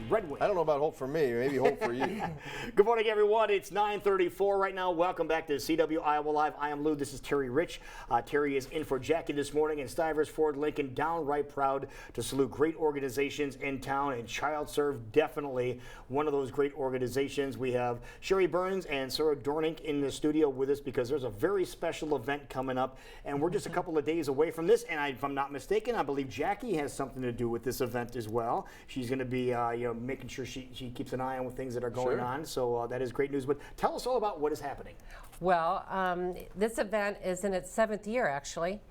Red Wing. I don't know about hope for me, maybe hope for you. Good morning, everyone. It's 9:34 right now. Welcome back to CW Iowa Live. I am Lou. This is Terry Rich. Terry is in for Jackie this morning, and Stivers Ford Lincoln downright proud to salute great organizations in town, and childserve definitely one of those great organizations. We have Sherry Burns and Sarah Dornink in the studio with us because there's a very special event coming up, and we're just a couple of days away from this. And if I'm not mistaken, I believe Jackie has something to do with this event as well. She's going to be, making sure she keeps an eye on things that are going on. So that is great news. But tell us all about what is happening. Well, this event is in its 7th year, actually,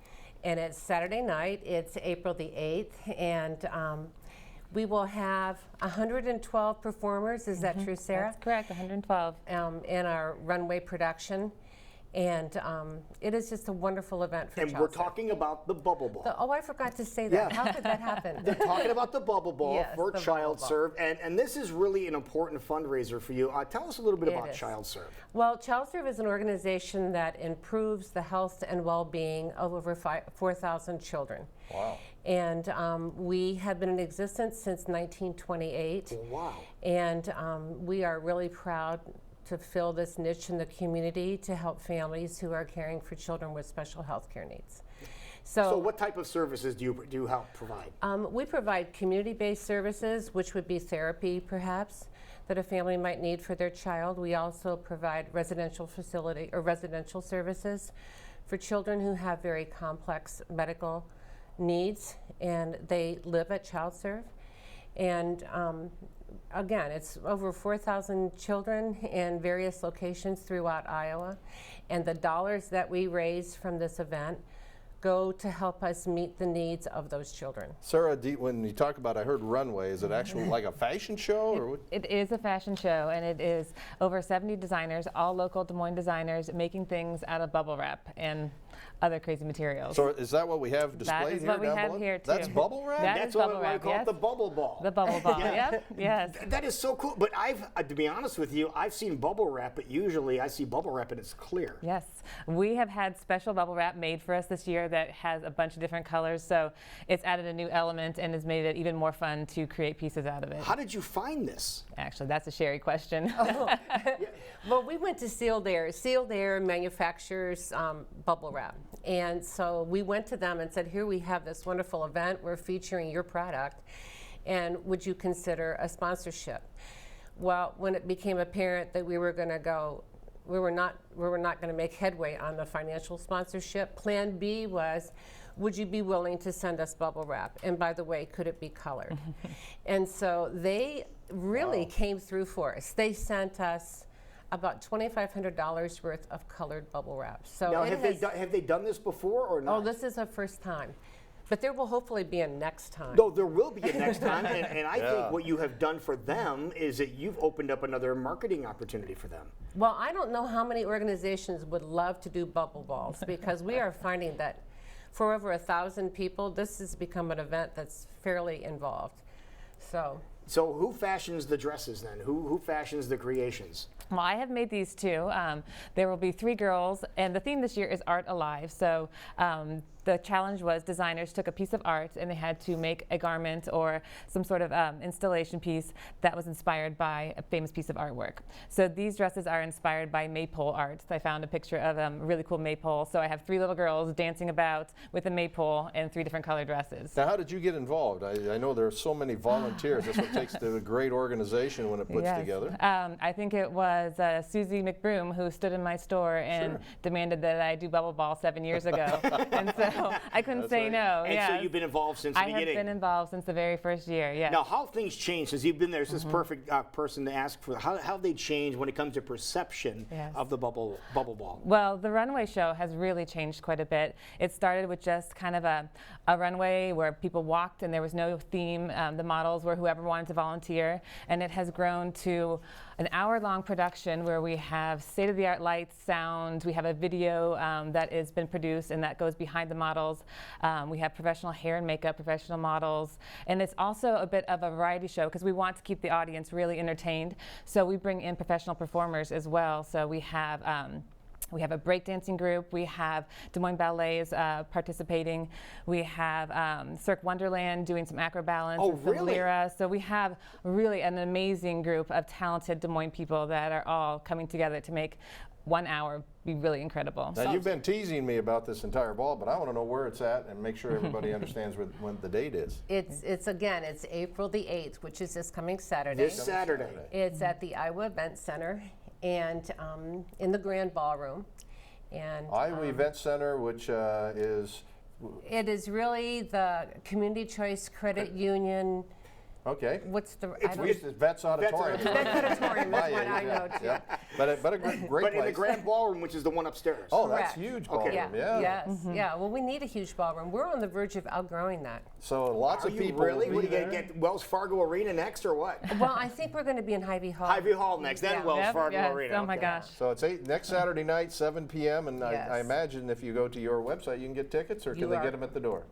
and it's Saturday night. It's April the 8th, and we will have 112 performers. Is that true, Sarah? That's correct, 112. In our runway production. And it is just a wonderful event for And we're talking about the Bubble Ball. Oh, I forgot to say that. Yeah. How could that happen? They're talking about the Bubble Ball Yes, for the childserve, and this is really an important fundraiser for you. Tell us a little bit about childserve. Well, childserve is an organization that improves the health and well-being of over 4,000 children. Wow. And we have been in existence since 1928. Wow. And we are really proud to fill this niche in the community to help families who are caring for children with special health care needs. So what type of services do you help provide? We provide community-based services, which would be therapy perhaps, that a family might need for their child. We also provide residential facility or residential services for children who have very complex medical needs and they live at childserve. And again, it's over 4,000 children in various locations throughout Iowa. And the dollars that we raise from this event go to help us meet the needs of those children. Sarah, when you talk about, I heard runway, is it actually like a fashion show? Or what? It is a fashion show, and it is over 70 designers, all local Des Moines designers, making things out of bubble wrap and other crazy materials. So is that what we have displayed here? That is what we have here, too. That's bubble wrap? That's what I call it, the Bubble Ball. The Bubble Ball, yep, yes. That is so cool. But to be honest with you, I've seen bubble wrap, but usually I see bubble wrap and it's clear. Yes, we have had special bubble wrap made for us this year that has a bunch of different colors, so it's added a new element and has made it even more fun to create pieces out of it. How did you find this? Actually, that's a Sherry question. Well, we went to Sealed Air. Sealed Air manufactures bubble wrap. And so we went to them and said, here we have this wonderful event. We're featuring your product. And would you consider a sponsorship? Well, when it became apparent that we were going to go, we were not going to make headway on the financial sponsorship. Plan B was, would you be willing to send us bubble wrap? And by the way, could it be colored? And so they really came through for us. They sent us about $2,500 worth of colored bubble wrap. So now, have they done this before or not? Oh, this is our first time. But there will hopefully be a next time. No, there will be a next time, and I think what you have done for them is that you've opened up another marketing opportunity for them. Well, I don't know how many organizations would love to do bubble balls because we are finding that for over 1,000 people, this has become an event that's fairly involved. So who fashions the dresses then? Who fashions the creations? Well, I have made these two. There will be 3 girls, and the theme this year is Art Alive. So the challenge was designers took a piece of art and they had to make a garment or some sort of installation piece that was inspired by a famous piece of artwork. So these dresses are inspired by maypole art. I found a picture of a really cool maypole. So I have 3 little girls dancing about with a maypole and 3 different color dresses. Now, how did you get involved? I know there are so many volunteers. That's what takes to a great organization when it puts together. I think it was Susie McBroom who stood in my store and demanded that I do bubble ball 7 years ago. And so I couldn't say no. And so you've been involved since the beginning. I have been involved since the very first year, yes. Now, how have things changed since you've been there? This is perfect person to ask for. How have they changed when it comes to perception of the bubble ball? Well, the runway show has really changed quite a bit. It started with just kind of a runway where people walked and there was no theme. The models were whoever wanted to volunteer. And it has grown to an hour-long production where we have state-of-the-art lights, sound. We have a video that has been produced and that goes behind the models. We have professional hair and makeup, professional models. And it's also a bit of a variety show because we want to keep the audience really entertained. So we bring in professional performers as well. So we have We have a breakdancing group. We have Des Moines Ballets participating. We have Cirque Wonderland doing some acrobalance and some really? lyra. So we have really an amazing group of talented Des Moines people that are all coming together to make 1 hour be really incredible. Now, you've been teasing me about this entire ball, but I want to know where it's at and make sure everybody understands when the date is. It's again, it's April the 8th, which is this coming Saturday. This Saturday. It's at the Iowa Event Center and in the Grand Ballroom. And Iowa Event Center, which is, it is really the Community Choice Credit Union. okay. What's the? It's Vets Auditorium. Vets Auditorium, My that's what age, I yeah, know too. yeah. But a great But in the place. Grand Ballroom, which is the one upstairs. Oh, Correct. that's huge ballroom, Yeah. yeah. Yes. Yeah. Well, we need a huge ballroom. We're on the verge of outgrowing that. So lots Are of you people really? will What, be are you there. going to get Wells Fargo Arena next or what? Well, I think we're going to be in Hy-Vee Hall. Hy-Vee Hall next, then Yeah. Wells Yep, Fargo yes. Arena. Oh my Okay. gosh. So it's next Saturday night, 7 p.m. And Yes. I imagine if you go to your website, you can get tickets, or can You they are. get them at the door?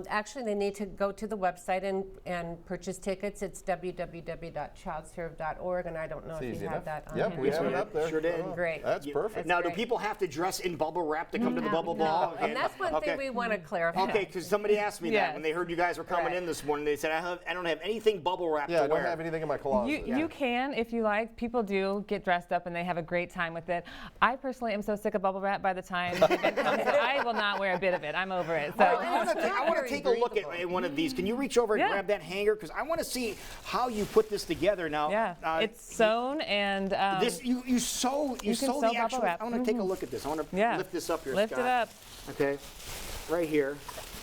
Actually, they need to go to the website and purchase tickets. It's www.childserve.org, and I don't know It's if easy you enough. have that on Yep, here. we have it up there. Sure did. Oh, Great. That's Yeah. perfect. Now, do great. people have to dress in bubble wrap to come to the bubble No, ball? and that's one thing we want to clarify. Okay, because somebody asked me that Yes. when they heard you guys were coming Right. in this morning. They said, I don't have anything bubble wrap Yeah, to I don't wear. have anything in my closet. You can if you like. People do get dressed up and they have a great time with it. I personally am so sick of bubble wrap by the time the event comes that I will not wear a bit of it. I'm over it. So. All right, I want to very take a look breathable. at one of these. Can you reach over and Yeah. grab that hanger? Because I want to see how you put this together. Now, Yeah, it's sewn and this you sew can sew sew the bubble actual. wrap. I want to take a look at this. I want to yeah. lift this up here. Lift Scott. it up. Okay, right here.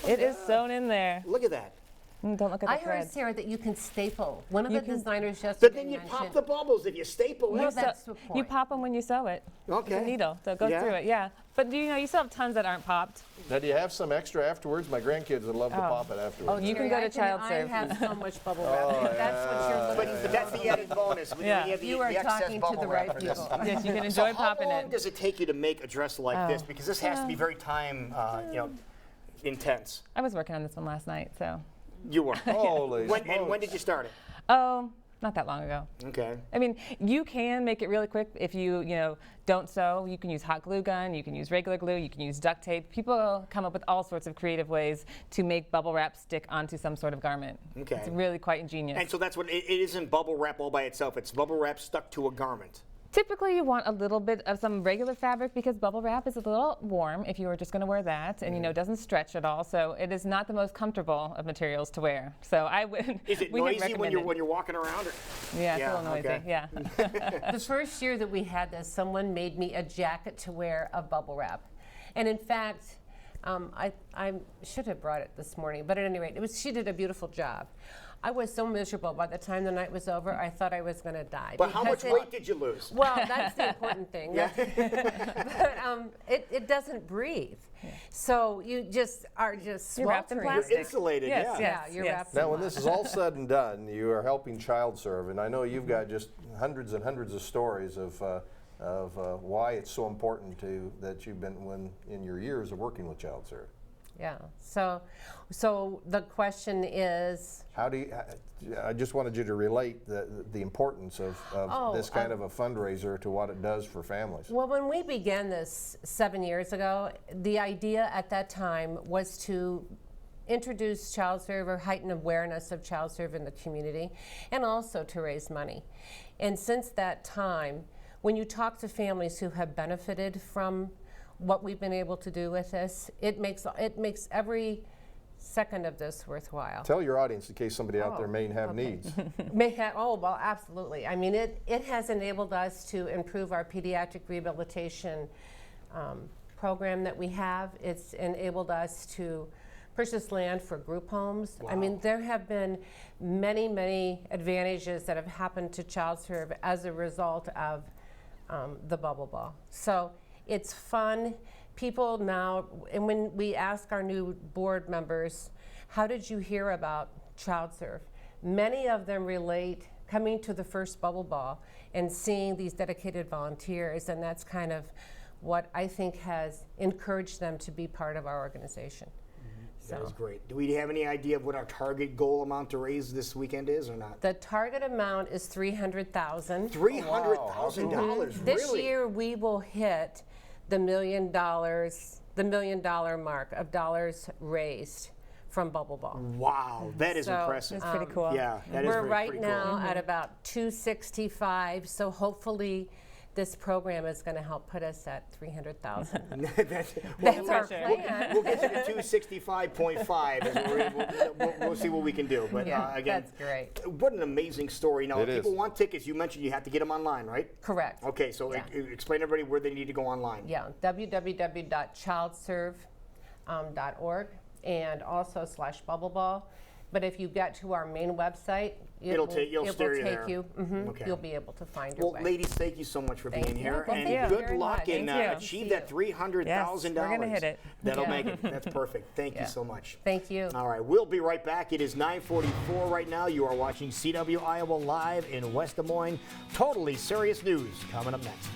It is sewn in there. Look at that. Don't look at I the heard, thread. Sarah, that you can staple. One of You the can- designers But yesterday then you mentioned. pop the bubbles if you staple No, it. that's the You point. pop them when you sew it. Okay. It's a needle, so it goes Yeah. through it. Yeah. But do you know you still have tons that aren't popped? Now, do you have some extra afterwards? My grandkids would love to pop it afterwards. you can Terry, go to I ChildServe. have so much bubble wrap. If that's what you're looking But that's the added bonus. When Yeah. you have the, You are the excess talking to bubble the wrap. right people. Yes, you can So enjoy popping how long it. does it take you to make a dress like this? Because this has to be very time, intense. I was working on this one last night, so. You were. Holy When smokes. did you start it? Oh, not that long ago. Okay. I mean, you can make it really quick if you don't sew. You can use hot glue gun, you can use regular glue, you can use duct tape. People come up with all sorts of creative ways to make bubble wrap stick onto some sort of garment. Okay. It's really quite ingenious. And so that's what it isn't bubble wrap all by itself. It's bubble wrap stuck to a garment. Typically, you want a little bit of some regular fabric because bubble wrap is a little warm if you were just going to wear that, and doesn't stretch at all. So it is not the most comfortable of materials to wear. So I would. Is it we had noisy when recommended- you're walking around? Or? Yeah, it's Yeah, a little noisy. okay. Yeah. The first year that we had this, someone made me a jacket to wear of bubble wrap. And in fact, I should have brought it this morning, but at any rate, she did a beautiful job. I was so miserable by the time the night was over, I thought I was going to die. But how much because weight did you lose? Well, that's the important thing. Yeah. But it doesn't breathe. So you just are just You're wrapped in sweltering. plastic. Insulated, Yes, yeah. yes, Yeah, you're yes. wrapped Now, in when this is all said and done, you are helping ChildServe, and I know you've got just hundreds and hundreds of stories of why it's so important that you've been in your years of working with ChildServe. Yeah. So the question is, How do you? I just wanted you to relate the importance of this kind of a fundraiser to what it does for families. well, when we began this 7 years ago, the idea at that time was to introduce ChildServe or heighten awareness of ChildServe in the community, and also to raise money. And since that time, when you talk to families who have benefited from what we've been able to do with this, it makes every second of this worthwhile. Tell your audience in case somebody out there may have needs. Well, absolutely. I mean, it has enabled us to improve our pediatric rehabilitation program that we have. It's enabled us to purchase land for group homes. I mean, there have been many, many advantages that have happened to ChildServe as a result of the bubble ball. So it's fun. People now, and when we ask our new board members, how did you hear about ChildServe? Many of them relate coming to the first bubble ball and seeing these dedicated volunteers, and that's kind of what I think has encouraged them to be part of our organization. That is great. Do we have any idea of what our target goal amount to raise this weekend is or not? The target amount is $300,000. $300,000. This Really? year we will hit the $1 million mark of dollars raised from Bubble Ball. Wow, that is So, impressive. That's pretty cool. Yeah, that is We're very, right pretty now at about 265, so hopefully this program is going to help put us at 300,000. cool. That's our pressure. plan. We'll get you to 265.5. We'll see what we can do. But Yeah, again, that's great. what an amazing story. Now, It if people is. want tickets, you mentioned you have to get them online, right? Correct. Okay, so Yeah. explain to everybody where they need to go online. Yeah, www.childserve.org and also /bubbleball. But if you get to our main website, It'll steer you there. Okay. You'll be able to find your Well, way. ladies, thank you so much for Thank being you. here, Well, and thank you good very luck much. in Thank you. achieve that $300,000. Yes, we're gonna hit it. That'll Yeah. make it. That's perfect. Thank you Yeah. so much. Thank you. All right, we'll be right back. It is 9:44 right now. You are watching CW Iowa Live in West Des Moines. Totally serious news coming up next.